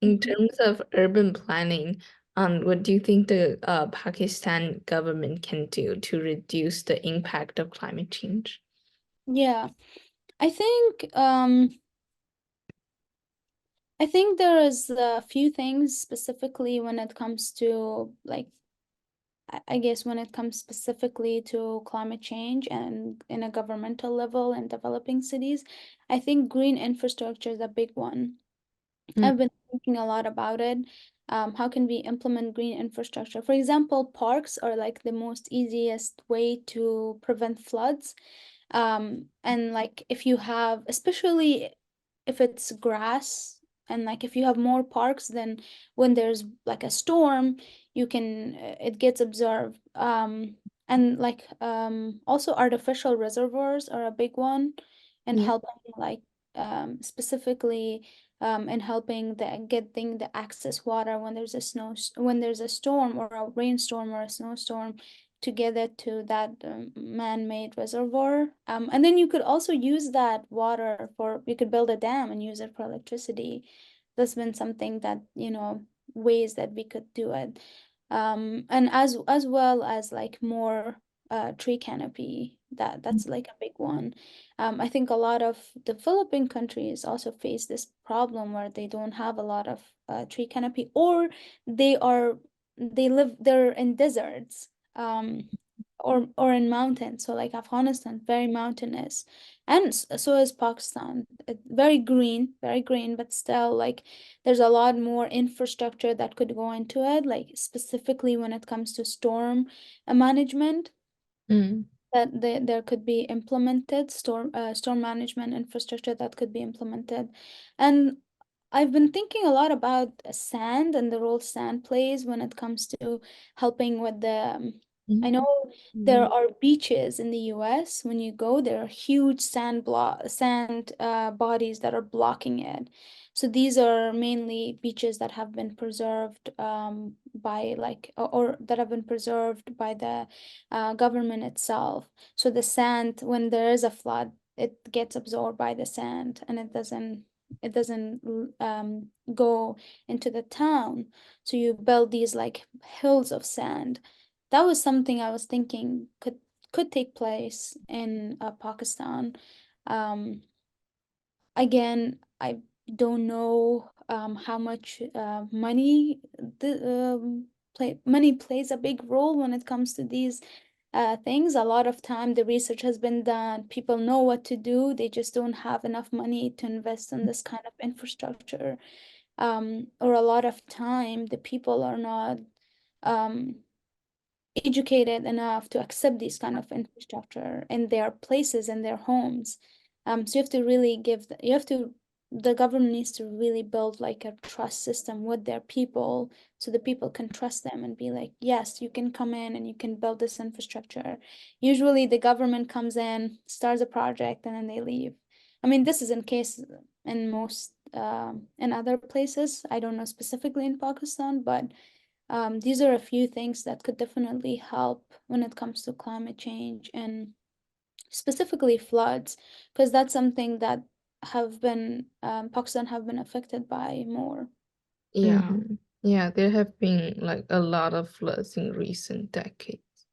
In terms of urban planning, what do you think the Pakistan government can do to reduce the impact of climate change? Yeah, I think I think there is a few things specifically when it comes to like I guess when it comes specifically to climate change and in a governmental level in developing cities, I think green infrastructure is a big one. Mm, I've been thinking a lot about it. How can we implement green infrastructure? For example, parks are like the most easiest way to prevent floods. And like if you have, especially if it's grass, and like if you have more parks, then when there's like a storm, you can it gets absorbed. And like also artificial reservoirs are a big one in yeah. helping like specifically in helping the getting the excess water when there's a when there's a storm or a rainstorm or a snowstorm to get it to that man-made reservoir. And then you could also use that water for, you could build a dam and use it for electricity. That's been something that, ways that we could do it. And as well as like more tree canopy. That's like a big one. I think a lot of developing countries also face this problem where they don't have a lot of tree canopy, or they are they're in deserts or in mountains. So like Afghanistan, very mountainous, and so is Pakistan. Very green, but still like there's a lot more infrastructure that could go into it, like specifically when it comes to storm management Mm, that there could be implemented storm management infrastructure that could be implemented. And I've been thinking a lot about sand and the role sand plays when it comes to helping with the I mm, know there are beaches in the US. When you go, there are huge sand bodies that are blocking it. So these are mainly beaches that have been preserved by like or that have been preserved by the government itself. So the sand, when there is a flood, it gets absorbed by the sand and it doesn't go into the town. So you build these like hills of sand. That was something I was thinking could take place in Pakistan. Um, Again, I don't know how much money plays a big role when it comes to these things. A lot of time the research has been done. People know what to do. They just don't have enough money to invest in this kind of infrastructure. Or a lot of time the people are not um, educated enough to accept these kind of infrastructure in their places in their homes. So you have to really the government needs to really build like a trust system with their people so the people can trust them and be like, yes, you can come in and you can build this infrastructure. Usually the government comes in, starts a project, and then they leave. I mean, this is in case in most in other places. I don't know specifically in Pakistan, but these are a few things that could definitely help when it comes to climate change and specifically floods, because that's something that have been Pakistan have been affected by more. yeah. Mm-hmm. Yeah, there have been like a lot of floods in recent decades.